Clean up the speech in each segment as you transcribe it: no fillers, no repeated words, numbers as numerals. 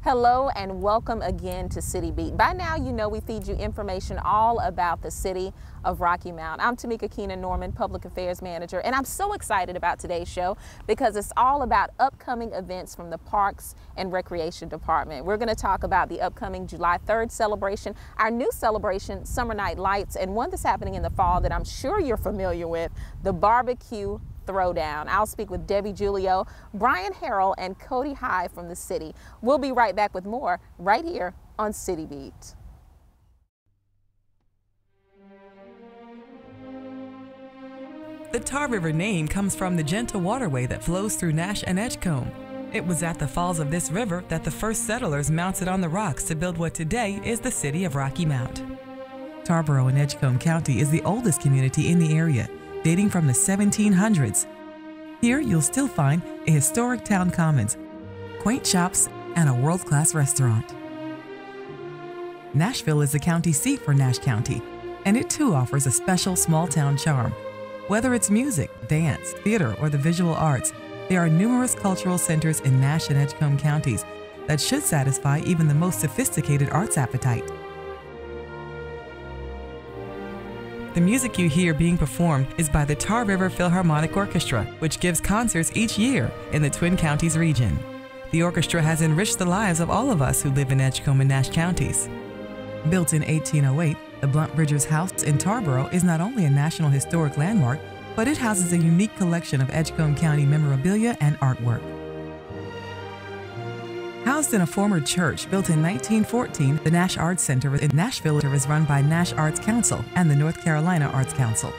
Hello and welcome again to City Beat. By now you know we feed you information all about the city of Rocky Mount. I'm Tamika Keenan-Norman, Public Affairs Manager, and I'm so excited about today's show because it's all about upcoming events from the Parks and Recreation Department. We're going to talk about the upcoming July 3rd celebration, our new celebration, Summer Night Lights, and one that's happening in the fall that I'm sure you're familiar with, the BBQ Throwdown. I'll speak with Debbie Julio, Brian Harrell, and Cody High from the city. We'll be right back with more right here on City Beat. The Tar River name comes from the gentle waterway that flows through Nash and Edgecombe. It was at the falls of this river that the first settlers mounted on the rocks to build what today is the city of Rocky Mount. Tarboro in Edgecombe County is the oldest community in the area, dating from the 1700s. Here you'll still find a historic town commons, quaint shops, and a world-class restaurant. Nashville is the county seat for Nash County, and it too offers a special small-town charm. Whether it's music, dance, theater, or the visual arts, there are numerous cultural centers in Nash and Edgecombe counties that should satisfy even the most sophisticated arts appetite. The music you hear being performed is by the Tar River Philharmonic Orchestra, which gives concerts each year in the Twin Counties region. The orchestra has enriched the lives of all of us who live in Edgecombe and Nash counties. Built in 1808, the Blunt Bridgers House in Tarboro is not only a National Historic Landmark, but it houses a unique collection of Edgecombe County memorabilia and artwork. Housed in a former church built in 1914, the Nash Arts Center in Nashville is run by Nash Arts Council and the North Carolina Arts Council.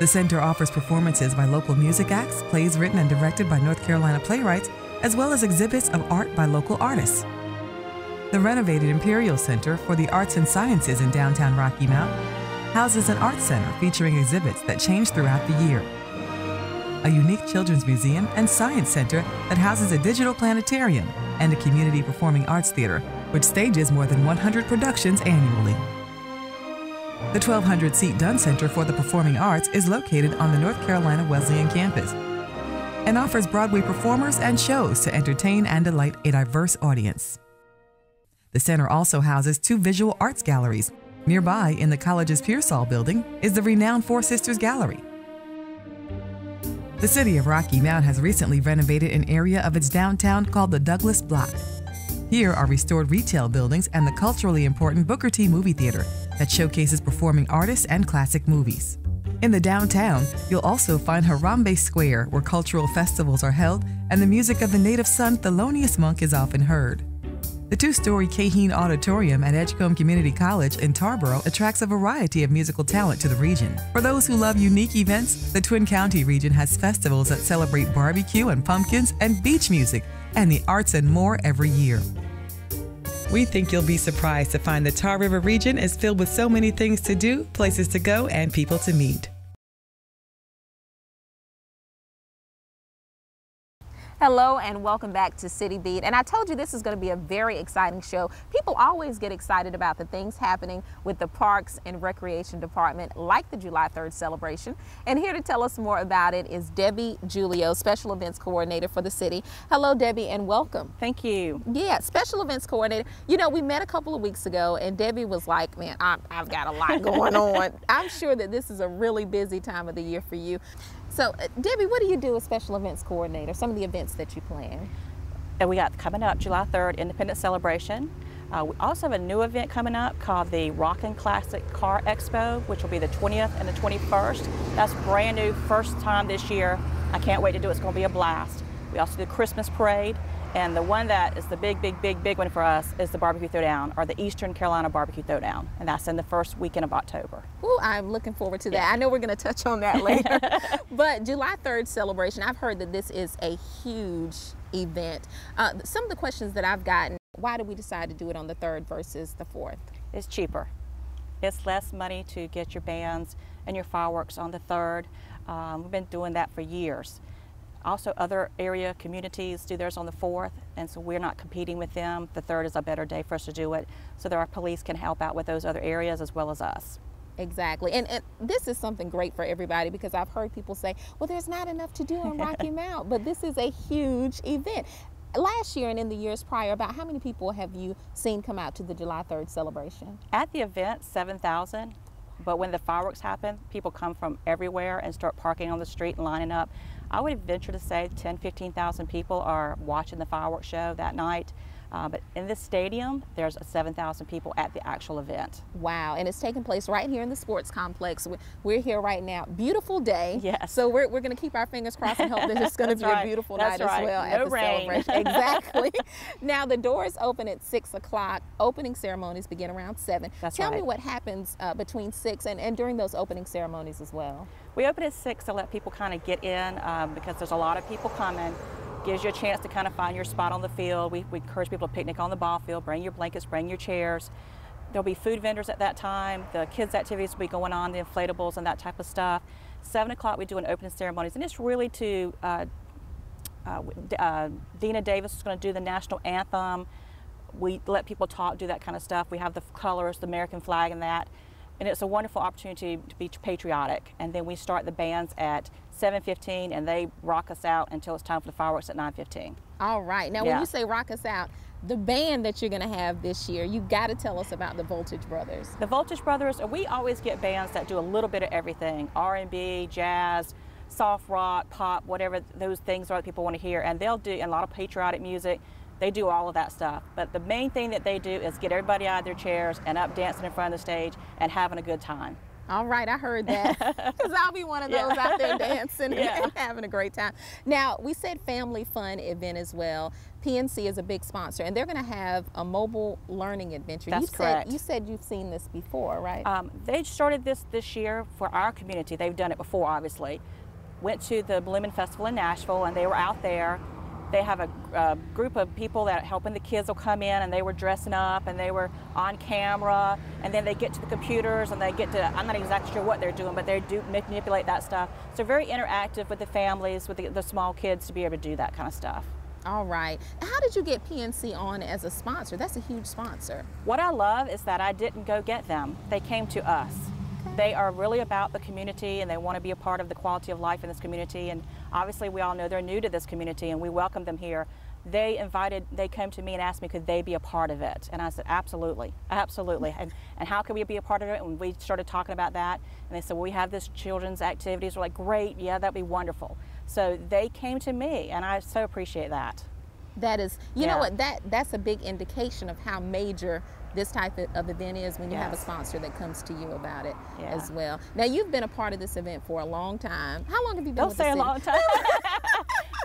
The center offers performances by local music acts, plays written and directed by North Carolina playwrights, as well as exhibits of art by local artists. The renovated Imperial Center for the Arts and Sciences in downtown Rocky Mount houses an art center featuring exhibits that change throughout the year, a unique children's museum and science center that houses a digital planetarium, and a community performing arts theater, which stages more than 100 productions annually. The 1,200-seat Dunn Center for the Performing Arts is located on the North Carolina Wesleyan campus and offers Broadway performers and shows to entertain and delight a diverse audience. The center also houses 2 visual arts galleries. Nearby, in the college's Pearsall building, is the renowned Four Sisters Gallery. The city of Rocky Mount has recently renovated an area of its downtown called the Douglas Block. Here are restored retail buildings and the culturally important Booker T movie theater that showcases performing artists and classic movies. In the downtown, you'll also find Harambe Square, where cultural festivals are held and the music of the native son Thelonious Monk is often heard. The 2-story Caheen Auditorium at Edgecombe Community College in Tarboro attracts a variety of musical talent to the region. For those who love unique events, the Twin County region has festivals that celebrate barbecue and pumpkins and beach music and the arts and more every year. We think you'll be surprised to find the Tar River region is filled with so many things to do, places to go, and people to meet. Hello and welcome back to City Beat. And I told you this is going to be a very exciting show. People always get excited about the things happening with the Parks and Recreation Department, like the July 3rd celebration. And here to tell us more about it is Debbie Julio, Special Events Coordinator for the city. Hello, Debbie, and welcome. Thank you. Yeah, Special Events Coordinator. You know, we met a couple of weeks ago and Debbie was like, man, I've got a lot going on. I'm sure that this is a really busy time of the year for you. So, Debbie, what do you do as Special Events Coordinator? Some of the events that you plan? And we got coming up July 3rd, Independence Celebration. We also have a new event coming up called the Rockin' Classic Car Expo, which will be the 20th and the 21st. That's brand new, first time this year. I can't wait to do it. It's going to be a blast. We also do the Christmas Parade. And the one that is the big one for us is the BBQ Throwdown, or the Eastern Carolina BBQ Throwdown, and that's in the first weekend of October. Ooh, I'm looking forward to that. Yeah. I know we're going to touch on that later. But July 3rd celebration, I've heard that this is a huge event. Some of the questions that I've gotten, why did we decide to do it on the 3rd versus the 4th? It's cheaper. It's less money to get your bands and your fireworks on the 3rd. We've been doing that for years. Also, other area communities do theirs on the 4th, and so we're not competing with them. The 3rd is a better day for us to do it, so that our police can help out with those other areas as well as us. Exactly. And this is something great for everybody, because I've heard people say, well, there's not enough to do in Rocky Mount, but this is a huge event. last year and in the years prior, about how many people have you seen come out to the July 3rd celebration? At the event, 7,000. But when the fireworks happen, people come from everywhere and start parking on the street and lining up. I would venture to say 10, 15,000 people are watching the fireworks show that night. But in this stadium, there's 7,000 people at the actual event. Wow, and it's taking place right here in the sports complex. We're here right now. Beautiful day. Yes. So we're going to keep our fingers crossed and hope that it's going to be a beautiful night as well at the celebration. Exactly. Now, the doors open at 6 o'clock. Opening ceremonies begin around 7. Tell me what happens between 6 and during those opening ceremonies as well. We open at 6 to let people kind of get in because there's a lot of people coming. Gives you a chance to kind of find your spot on the field. We encourage people to picnic on the ball field, bring your blankets, bring your chairs. There'll be food vendors at that time. The kids' activities will be going on, the inflatables and that type of stuff. 7 o'clock we do an opening ceremonies, and it's really to, Dina Davis is going to do the national anthem. We let people talk, do that kind of stuff. We have the colors, the American flag and that. And it's a wonderful opportunity to be patriotic. And then we start the bands at 7:15 and they rock us out until it's time for the fireworks at 9:15. All right. Now, when you say rock us out, the band that you're going to have this year, you got to tell us about the Voltage Brothers. The Voltage Brothers, we always get bands that do a little bit of everything, R&B, jazz, soft rock, pop, whatever those things are that people want to hear. And they'll do a lot of patriotic music. They do all of that stuff. But the main thing that they do is get everybody out of their chairs and up dancing in front of the stage and having a good time. All right, I heard that, because I'll be one of those out there dancing and having a great time. Now, we said family fun event as well. PNC is a big sponsor, and they're going to have a mobile learning adventure. That's correct. You said you've seen this before, right? They started this year for our community. They've done it before, obviously. Went to the Blooming Festival in Nashville, and they were out there. They have a group of people that helping the kids will come in, and they were dressing up and they were on camera, and then they get to the computers and they get to, I'm not exactly sure what they're doing, but they do manipulate that stuff. So very interactive with the families, with the small kids to be able to do that kind of stuff. All right. How did you get PNC on as a sponsor? That's a huge sponsor. What I love is that I didn't go get them. They came to us. They are really about the community, and they want to be a part of the quality of life in this community. And obviously we all know they're new to this community, and we welcome them here. They came to me and asked me, could they be a part of it? And I said, absolutely, absolutely. And how can we be a part of it? And we started talking about that, and they said, well, we have this children's activities. We're like, great, yeah, that'd be wonderful. So they came to me, and I so appreciate that. That is, you know what, that's a big indication of how major this type of event is when you have a sponsor that comes to you about it as well. Now, you've been a part of this event for a long time. How long have you been with the city? Don't say a long time.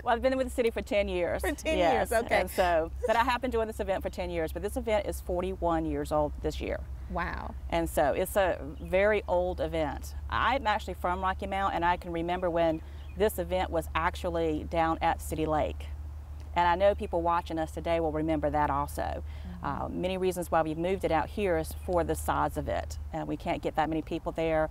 Well, I've been with the city for 10 years. For 10 years, okay. And so, but I have been doing this event for 10 years, but this event is 41 years old this year. Wow. And so it's a very old event. I'm actually from Rocky Mount, and I can remember when this event was actually down at City Lake. And I know people watching us today will remember that also. Many reasons why we've moved it out here is for the size of it. We can't get that many people there,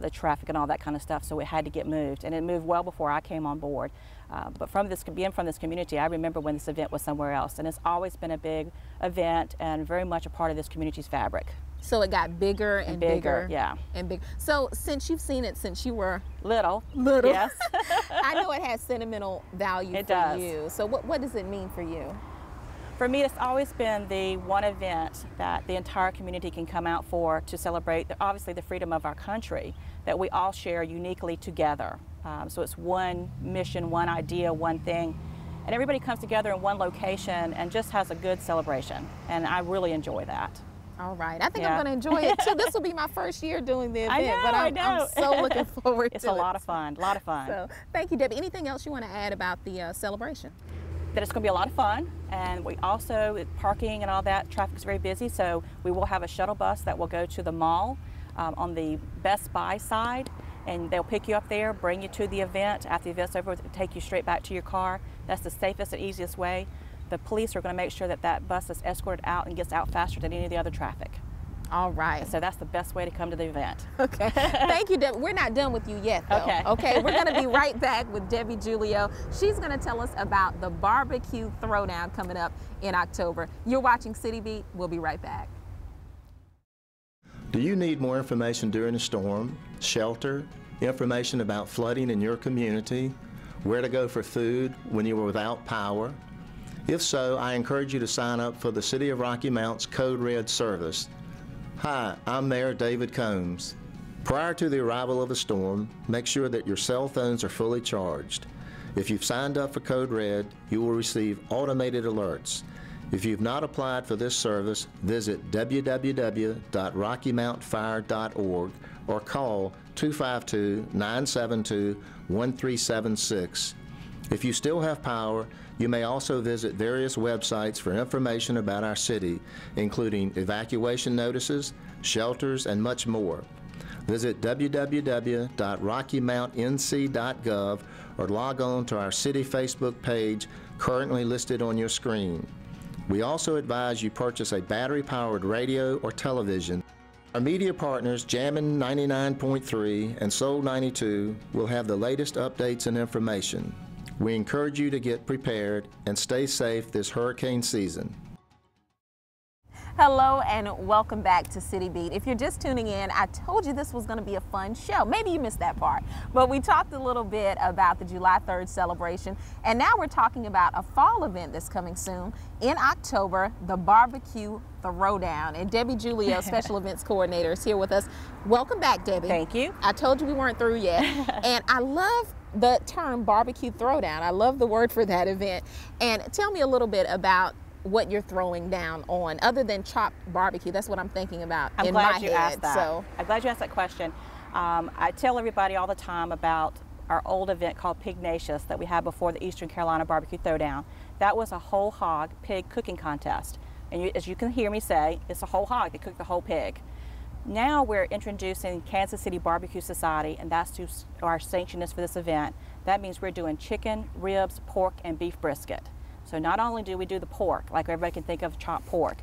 the traffic and all that kind of stuff, so it had to get moved. And it moved well before I came on board. But being from this community, I remember when this event was somewhere else. And it's always been a big event and very much a part of this community's fabric. So it got bigger and bigger. Yeah. And big. So since you've seen it since you were little, yes, I know it has sentimental value for you. you. So what does it mean for you? For me, it's always been the one event that the entire community can come out for to celebrate, obviously, the freedom of our country that we all share uniquely together. So it's one mission, one idea, one thing, and everybody comes together in one location and just has a good celebration, and I really enjoy that. All right. I think I'm going to enjoy it too. This will be my first year doing the event, I know. I'm so looking forward to it. It's a lot of fun, a lot of fun. So, thank you, Debbie. Anything else you want to add about the celebration? That it's going to be a lot of fun, and we also, parking and all that, traffic is very busy, so we will have a shuttle bus that will go to the mall on the Best Buy side, and they'll pick you up there, bring you to the event. After the event's over, take you straight back to your car. That's the safest and easiest way. The police are going to make sure that that bus is escorted out and gets out faster than any of the other traffic. All right. So that's the best way to come to the event. Okay. Thank you, Debbie. We're not done with you yet, though. Okay. Okay. We're going to be right back with Debbie Julio. She's going to tell us about the BBQ Throwdown coming up in October. You're watching City Beat. We'll be right back. Do you need more information during a storm, shelter, information about flooding in your community, where to go for food when you are without power, If so, I encourage you to sign up for the City of Rocky Mount's Code Red service. Hi, I'm Mayor David Combs. Prior to the arrival of a storm, make sure that your cell phones are fully charged. If you've signed up for Code Red, you will receive automated alerts. If you've not applied for this service, visit www.rockymountfire.org or call 252-972-1376. If you still have power, you may also visit various websites for information about our city, including evacuation notices, shelters, and much more. Visit www.rockymountnc.gov or log on to our city Facebook page currently listed on your screen. We also advise you purchase a battery-powered radio or television. Our media partners, Jammin' 99.3 and Soul 92, will have the latest updates and information. We encourage you to get prepared and stay safe this hurricane season. Hello and welcome back to City Beat. If you're just tuning in, I told you this was going to be a fun show. Maybe you missed that part, but we talked a little bit about the July 3rd celebration, and now we're talking about a fall event that's coming soon in October, the BBQ Throwdown. And Debbie Julio, Special Events Coordinator, is here with us. Welcome back, Debbie. Thank you. I told you we weren't through yet, and I love the term BBQ Throwdown. I love the word for that event. And tell me a little bit about what you're throwing down on, other than chopped barbecue. That's what I'm thinking about in my head. I'm glad you asked that. So I'm glad you asked that question. I tell everybody all the time about our old event called Pignacious that we had before the Eastern Carolina BBQ Throwdown. That was a whole hog pig cooking contest. And as you can hear me say, it's a whole hog. They cook the whole pig. Now we're introducing Kansas City Barbecue Society, and that's who our sanctionist for this event. That means we're doing chicken, ribs, pork, and beef brisket. So not only do we do the pork, like everybody can think of chopped pork,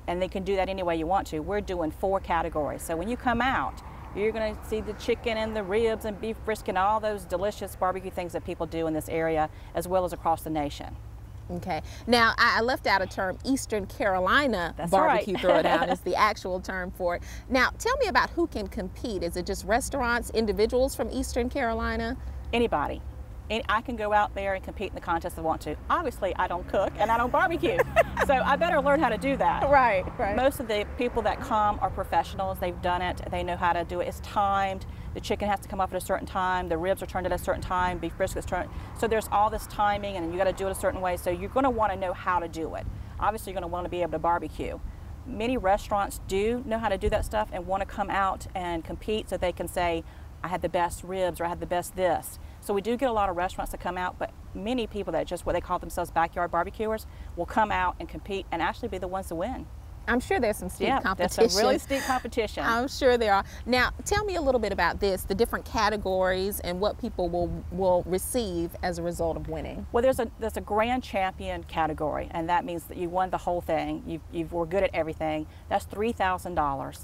and they can do that any way you want to, we're doing 4 categories. So when you come out, you're going to see the chicken and the ribs and beef brisket and all those delicious barbecue things that people do in this area, as well as across the nation. Okay. Now, I left out a term, Eastern Carolina That's Barbecue right. Throwdown is the actual term for it. Now, tell me about who can compete. Is it just restaurants, individuals from Eastern Carolina? Anybody. I can go out there and compete in the contest if I want to. Obviously, I don't cook and I don't barbecue, so I better learn how to do that. Right, right. Most of the people that come are professionals. They've done it. They know how to do it. It's timed. The chicken has to come up at a certain time. The ribs are turned at a certain time. Beef brisket's turned. So there's all this timing, and you got to do it a certain way. So you're going to want to know how to do it. Obviously, you're going to want to be able to barbecue. Many restaurants do know how to do that stuff and want to come out and compete so they can say, I had the best ribs or I had the best this. So we do get a lot of restaurants that come out, but many people that just what they call themselves backyard barbecuers will come out and compete and actually be the ones to win. I'm sure there's some steep competition. There's some really steep competition. I'm sure there are. Now, tell me a little bit about this, the different categories and what people will receive as a result of winning. Well, there's a grand champion category, and that means that you won the whole thing. You were good at everything. That's $3,000.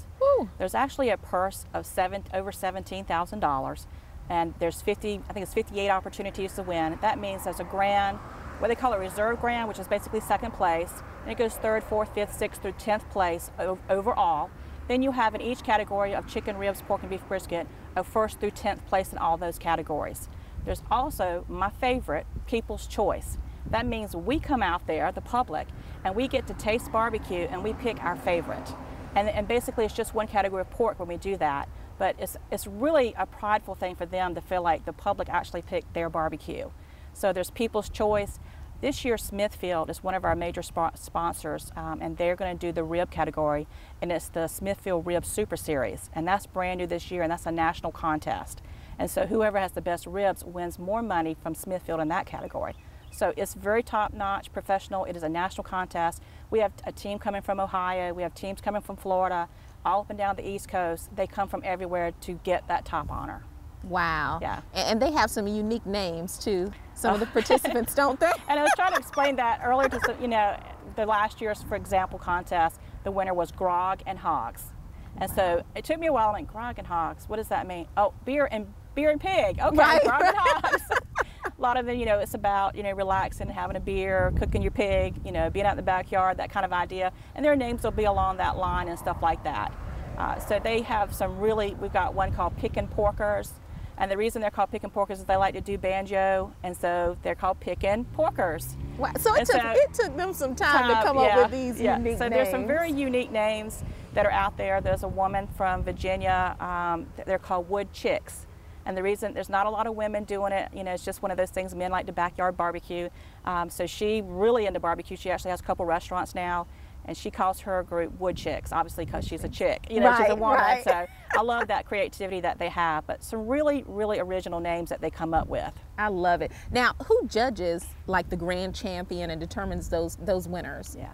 There's actually a purse of over $17,000, and there's 58 opportunities to win. That means there's a grand, what they call a reserve grand, which is basically second place, and it goes 3rd, 4th, 5th, 6th through 10th place overall. Then you have in each category of chicken, ribs, pork, and beef brisket a 1st through 10th place in all those categories. There's also my favorite, People's Choice. That means we come out there, the public, and we get to taste barbecue and we pick our favorite. And basically it's just one category of pork when we do that, but it's really a prideful thing for them to feel like the public actually picked their barbecue. So there's People's Choice. This year Smithfield is one of our major sponsors, and they're going to do the rib category, and it's the Smithfield Rib Super Series, and that's brand new this year, and that's a national contest. And so whoever has the best ribs wins more money from Smithfield in that category. So it's very top-notch, professional. It is a national contest. We have a team coming from Ohio. We have teams coming from Florida, all up and down the East Coast. They come from everywhere to get that top honor. Wow. Yeah. And they have some unique names too, some of the participants, don't they? And I was trying to explain that earlier to, you know, the last year's, for example, contest, the winner was Grog and Hogs. And so it took me a while. I went, Grog and Hogs, what does that mean? Oh, beer and pig. Okay, right, Grog and Hogs. A lot of them, you know, it's about, you know, relaxing, having a beer, cooking your pig, you know, being out in the backyard, that kind of idea. And their names will be along that line and stuff like that. So they have some really, we've got one called Pickin' Porkers. And the reason they're called pickin' porkers is they like to do banjo, and so they're called pickin' porkers. Wow. So it took them some time to come up with these unique names. So there's some very unique names that are out there. There's a woman from Virginia, they're called wood chicks. And the reason there's not a lot of women doing it, you know, it's just one of those things, men like to backyard barbecue. So she really into barbecue. She actually has a couple restaurants now, and she calls her group wood chicks, obviously because she's a chick, you know, she's a woman. Right. So I love that creativity that they have, but some really, really original names that they come up with. I love it. Now, who judges like the grand champion and determines those winners? Yeah,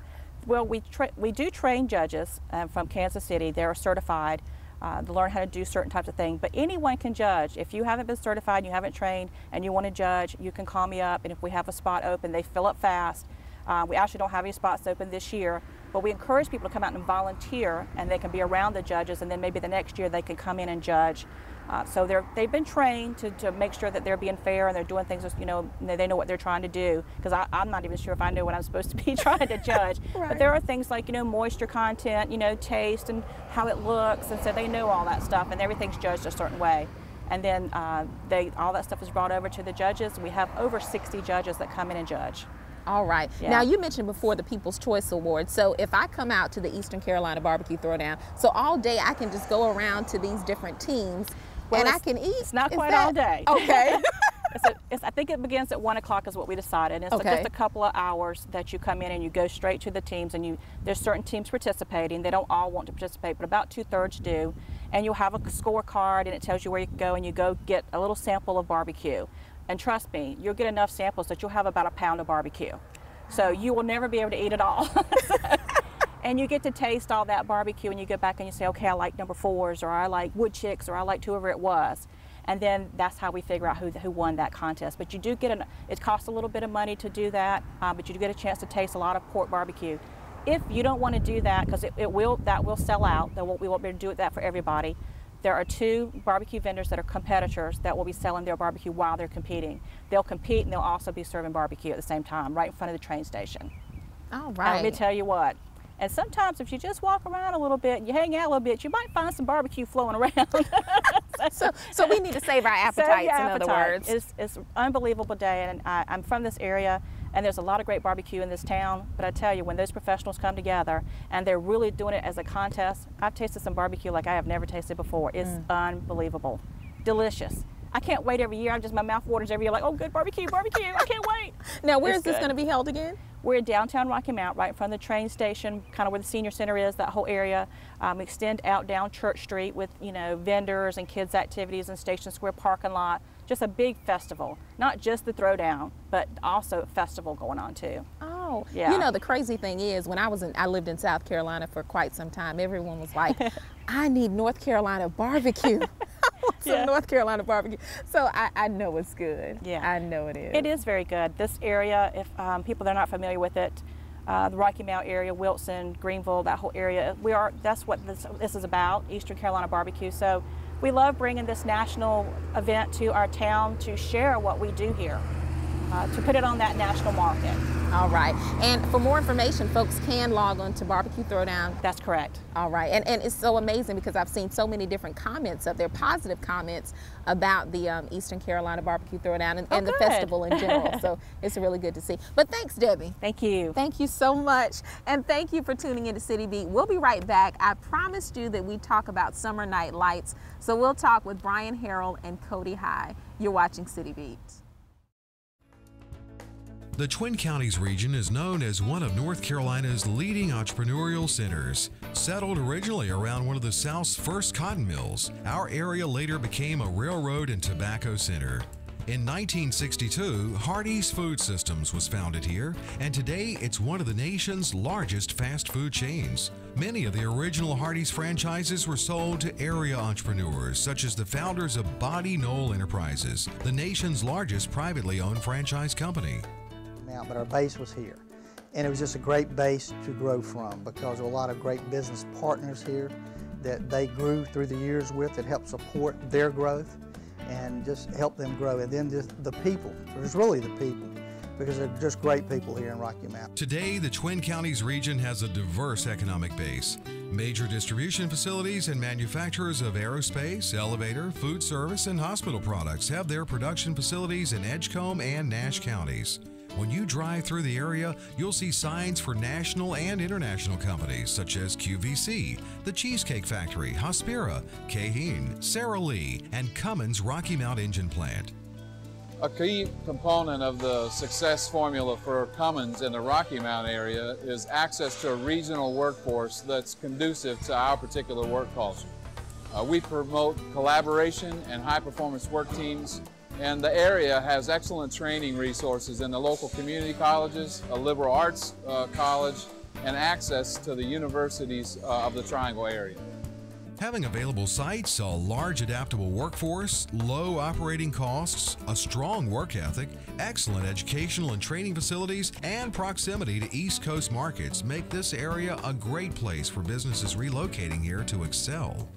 well, we do train judges from Kansas City. They're certified to learn how to do certain types of things, but anyone can judge. If you haven't been certified, you haven't trained, and you want to judge, you can call me up, and if we have a spot open, they fill up fast. We actually don't have any spots open this year, but we encourage people to come out and volunteer, and they can be around the judges, and then maybe the next year they can come in and judge. So they've been trained to make sure that they're being fair and they're doing things, you know, they know what they're trying to do, because I'm not even sure if I know what I'm supposed to be trying to judge. Right. But there are things like, you know, moisture content, you know, taste and how it looks, and so they know all that stuff, and everything's judged a certain way. And then all that stuff is brought over to the judges. We have over 60 judges that come in and judge. All right. Yeah. Now, you mentioned before the People's Choice Awards. So if I come out to the Eastern Carolina BBQ Throwdown, so all day I can just go around to these different teams, and I can eat? It's not quite all day. Okay. I think it begins at 1 o'clock is what we decided. It's just a couple of hours that you come in and you go straight to the teams, and there's certain teams participating. They don't all want to participate, but about 2/3 do. And you'll have a scorecard, and it tells you where you can go, and you go get a little sample of barbecue. And trust me, you'll get enough samples that you'll have about a pound of barbecue. So you will never be able to eat it all. And you get to taste all that barbecue, and you go back and you say, okay, I like number 4s, or I like wood chicks, or I like whoever it was. And then that's how we figure out who won that contest. But you do get it costs a little bit of money to do that, but you do get a chance to taste a lot of pork barbecue. If you don't want to do that, because that will sell out, we won't be able to do that for everybody. There are 2 barbecue vendors that are competitors that will be selling their barbecue while they're competing. They'll compete, and they'll also be serving barbecue at the same time, right in front of the train station. All right. And let me tell you what. And sometimes if you just walk around a little bit, you hang out a little bit, you might find some barbecue flowing around. so we need to save our appetites, in other words. It's an unbelievable day, and I'm from this area, and there's a lot of great barbecue in this town, but I tell you, when those professionals come together and they're really doing it as a contest, I've tasted some barbecue like I have never tasted before. It's unbelievable. Delicious. I can't wait every year. My mouth waters every year, like, oh, good barbecue, barbecue. I can't wait. Now, where is this going to be held again? We're in downtown Rocky Mount, right in front of the train station, kind of where the senior center is, that whole area. We extend out down Church Street with, you know, vendors and kids' activities and Station Square parking lot. Just a big festival. Not just the Throwdown, but also a festival going on too. Oh, yeah. You know, the crazy thing is, when I lived in South Carolina for quite some time, everyone was like, I need North Carolina barbecue. Some North Carolina barbecue. So I know it's good. Yeah, I know it is. It is very good. This area, if people that are not familiar with it, the Rocky Mount area, Wilson, Greenville, that whole area, that's what this is about, Eastern Carolina barbecue. So we love bringing this national event to our town to share what we do here, to put it on that national market. All right. And for more information, folks can log on to BBQ Throwdown. That's correct. All right. And it's so amazing because I've seen so many different comments up there, positive comments about the Eastern Carolina BBQ Throwdown and the festival in general. So it's really good to see. But thanks, Debbie. Thank you. Thank you so much. And thank you for tuning into City Beat. We'll be right back. I promised you that we'd talk about summer night lights. So we'll talk with Brian Harrell and Cody High. You're watching City Beat. The Twin Counties region is known as one of North Carolina's leading entrepreneurial centers. Settled originally around one of the South's first cotton mills, our area later became a railroad and tobacco center. In 1962, Hardee's Food Systems was founded here, and today it's one of the nation's largest fast food chains. Many of the original Hardee's franchises were sold to area entrepreneurs, such as the founders of Body Knoll Enterprises, the nation's largest privately owned franchise company. But our base was here, and it was just a great base to grow from because there were a lot of great business partners here that they grew through the years with that helped support their growth and just help them grow. And then just the people, it was really the people, because they're just great people here in Rocky Mount. Today, the Twin Counties region has a diverse economic base. Major distribution facilities and manufacturers of aerospace, elevator, food service, and hospital products have their production facilities in Edgecombe and Nash counties. When you drive through the area, you'll see signs for national and international companies such as QVC, The Cheesecake Factory, Hospira, Caheen, Sara Lee, and Cummins Rocky Mount Engine Plant. A key component of the success formula for Cummins in the Rocky Mount area is access to a regional workforce that's conducive to our particular work culture. We promote collaboration and high-performance work teams, and the area has excellent training resources in the local community colleges, a liberal arts college, and access to the universities of the Triangle area. Having available sites, a large adaptable workforce, low operating costs, a strong work ethic, excellent educational and training facilities, and proximity to East Coast markets make this area a great place for businesses relocating here to excel.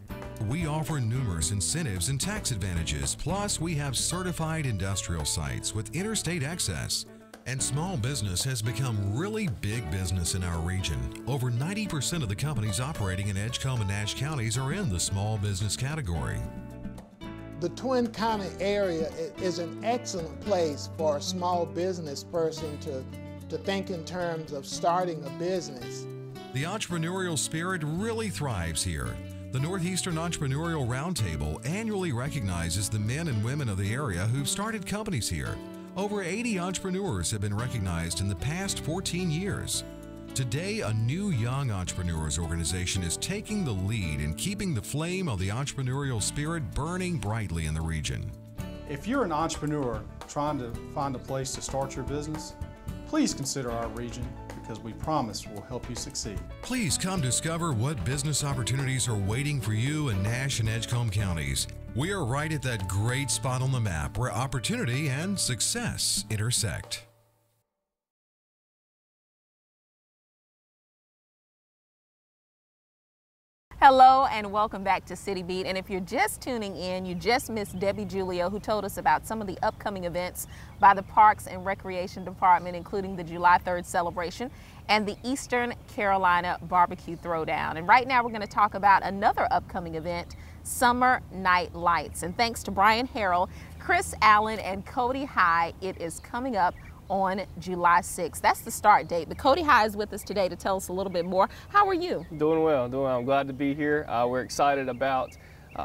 We offer numerous incentives and tax advantages, plus we have certified industrial sites with interstate access. And small business has become really big business in our region. Over 90% of the companies operating in Edgecombe and Nash counties are in the small business category. The Twin County area is an excellent place for a small business person to think in terms of starting a business. The entrepreneurial spirit really thrives here. The Northeastern Entrepreneurial Roundtable annually recognizes the men and women of the area who've started companies here. Over 80 entrepreneurs have been recognized in the past 14 years. Today, a new young entrepreneurs organization is taking the lead in keeping the flame of the entrepreneurial spirit burning brightly in the region. If you're an entrepreneur trying to find a place to start your business, please consider our region, because we promise we'll help you succeed. Please come discover what business opportunities are waiting for you in Nash and Edgecombe counties. We are right at that great spot on the map where opportunity and success intersect. Hello and welcome back to City Beat. And if you're just tuning in, you just missed Debbie Julio, who told us about some of the upcoming events by the Parks and Recreation Department, including the July 3rd celebration and the Eastern Carolina BBQ Throwdown. And right now we're going to talk about another upcoming event, Summer Night Lights. And thanks to Brian Harrell, Chris Allen, and Cody High, it is coming up on July 6th. That's the start date. But Cody High is with us today to tell us a little bit more. How are you? Doing well, doing well. I'm glad to be here. We're excited about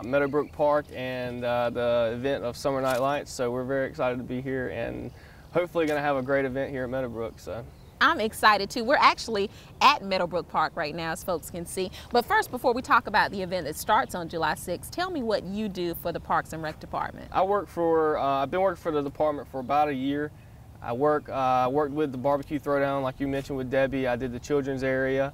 Meadowbrook Park and the event of Summer Night Lights. So we're very excited to be here and hopefully going to have a great event here at Meadowbrook. So I'm excited too. We're actually at Meadowbrook Park right now, as folks can see. But first, before we talk about the event that starts on July 6th, tell me what you do for the Parks and Rec Department. I've been working for the department for about a year. I worked with the BBQ Throwdown, like you mentioned with Debbie. I did the children's area,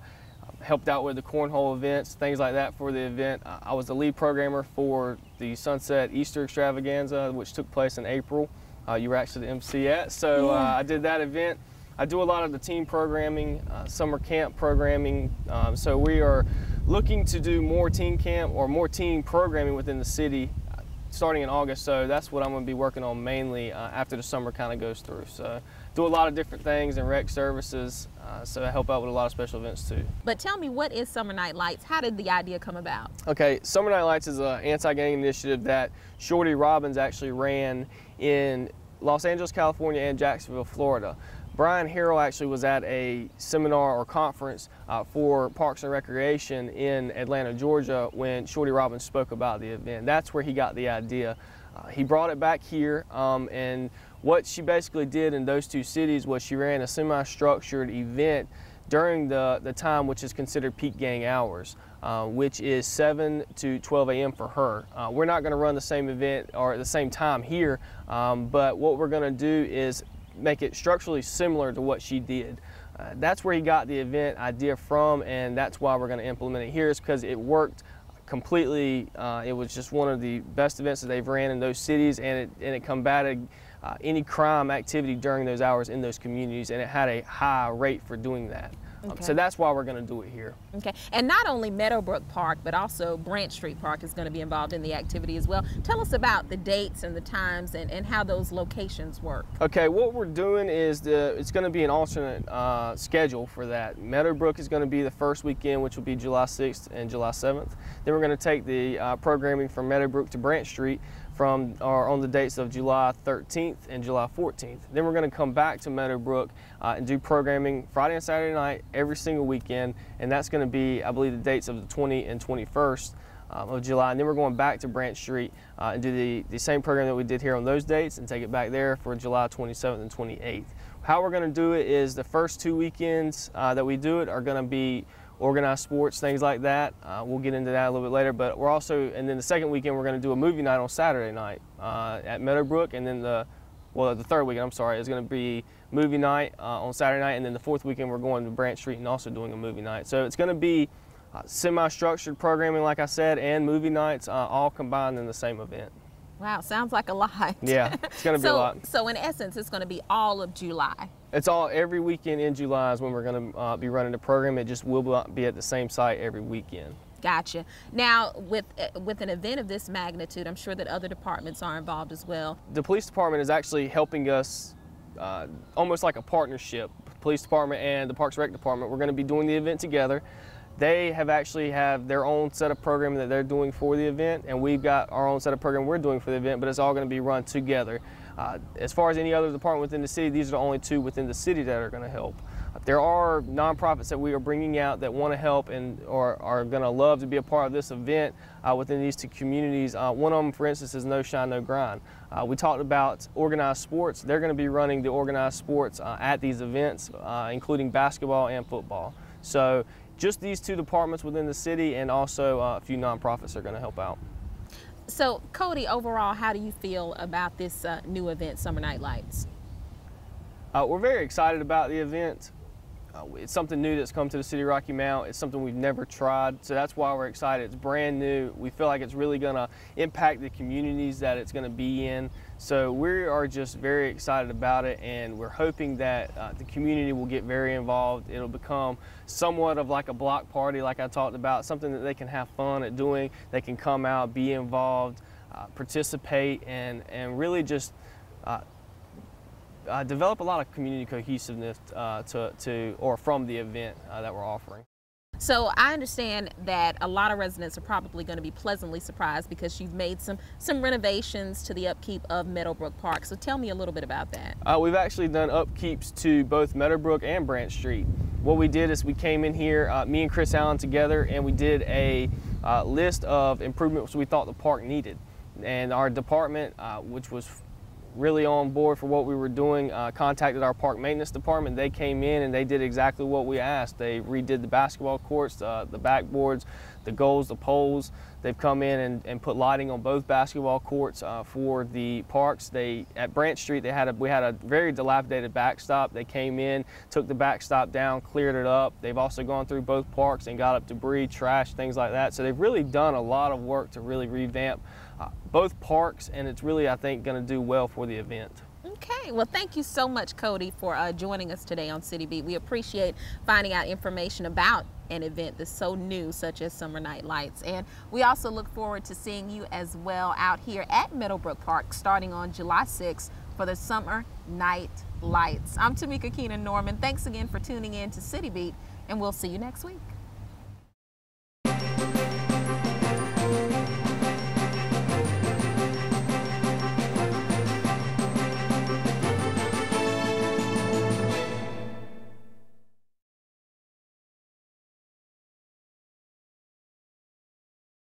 helped out with the cornhole events, things like that for the event. I was the lead programmer for the Sunset Easter Extravaganza, which took place in April. You were actually the MC at, so I did that event. I do a lot of the team programming, summer camp programming, so we are looking to do more team camp or more team programming within the city starting in August, so that's what I'm going to be working on mainly after the summer kind of goes through. So do a lot of different things in rec services, so I help out with a lot of special events too. But tell me, what is Summer Night Lights? How did the idea come about? Okay, Summer Night Lights is an anti-gang initiative that Shorty Robbins actually ran in Los Angeles, California and Jacksonville, Florida. Brian Harrell actually was at a seminar or conference for Parks and Recreation in Atlanta, Georgia when Shorty Robbins spoke about the event. That's where he got the idea. He brought it back here, and what she basically did in those two cities was she ran a semi-structured event during the time which is considered peak gang hours, which is 7 to 12 a.m. for her. We're not going to run the same event or at the same time here, but what we're going to do is make it structurally similar to what she did. That's where he got the event idea from, and that's why we're going to implement it here, is because it worked completely. It was just one of the best events that they've ran in those cities, and it combated any crime activity during those hours in those communities, and it had a high rate for doing that. Okay. So that's why we're going to do it here. Okay, and not only Meadowbrook Park, but also Branch Street Park is going to be involved in the activity as well. Tell us about the dates and the times and how those locations work. Okay, what we're doing is it's going to be an alternate schedule for that. Meadowbrook is going to be the first weekend, which will be July 6th and July 7th. Then we're going to take the programming from Meadowbrook to Branch Street on the dates of July 13th and July 14th. Then we're going to come back to Meadowbrook and do programming Friday and Saturday night every single weekend, and that's going to be, I believe, the dates of the 20th and 21st of July. And then we're going back to Branch Street and do the same program that we did here on those dates and take it back there for July 27th and 28th. How we're going to do it is the first 2 weekends that we do it are going to be organized sports, things like that. We'll get into that a little bit later, but we're also, and then the second weekend we're going to do a movie night on Saturday night at Meadowbrook, and then the third weekend, I'm sorry, is going to be movie night on Saturday night, and then the fourth weekend we're going to Branch Street and also doing a movie night. So it's going to be semi-structured programming, like I said, and movie nights all combined in the same event. Wow, sounds like a lot. Yeah, it's going to be a lot. So in essence, it's going to be all of July. It's all every weekend in July is when we're going to be running the program. It just will be at the same site every weekend. Gotcha. Now, with an event of this magnitude, I'm sure that other departments are involved as well. The police department is actually helping us almost like a partnership. Police department and the Parks Rec department. We're going to be doing the event together. They actually have their own set of programming that they're doing for the event, and we've got our own set of programming we're doing for the event, but it's all going to be run together. As far as any other department within the city, these are the only two within the city that are going to help. There are nonprofits that we are bringing out that want to help and are going to love to be a part of this event within these two communities. One of them, for instance, is No Shine, No Grind. We talked about organized sports. They're going to be running the organized sports at these events, including basketball and football. So just these two departments within the city, and also a few nonprofits are going to help out. So Cody, overall, how do you feel about this new event, Summer Night Lights? We're very excited about the event. It's something new that's come to the city of Rocky Mount. It's something we've never tried, so that's why we're excited. It's brand new. We feel like it's really going to impact the communities that it's going to be in. So we are just very excited about it, and we're hoping that the community will get very involved. It'll become somewhat of like a block party, like I talked about, something that they can have fun at doing. They can come out, be involved, participate, and really just develop a lot of community cohesiveness from the event that we're offering. So I understand that a lot of residents are probably going to be pleasantly surprised because you've made some renovations to the upkeep of Meadowbrook Park. So tell me a little bit about that. We've actually done upkeeps to both Meadowbrook and Branch Street. What we did is we came in here, me and Chris Allen together, and we did a list of improvements we thought the park needed. And our department, which was really on board for what we were doing, contacted our park maintenance department. They came in and they did exactly what we asked. They redid the basketball courts, the backboards, the goals, the poles. They've come in and put lighting on both basketball courts for the parks. At Branch Street, we had a very dilapidated backstop. They came in, took the backstop down, cleared it up. They've also gone through both parks and got up debris, trash, things like that. So they've really done a lot of work to really revamp both parks, and it's really, I think, going to do well for the event. Okay, well, thank you so much, Cody, for joining us today on City Beat. We appreciate finding out information about an event that's so new, such as Summer Night Lights. And we also look forward to seeing you as well out here at Meadowbrook Park starting on July 6th for the Summer Night Lights. I'm Tamika Keenan Norman. Thanks again for tuning in to City Beat, and we'll see you next week.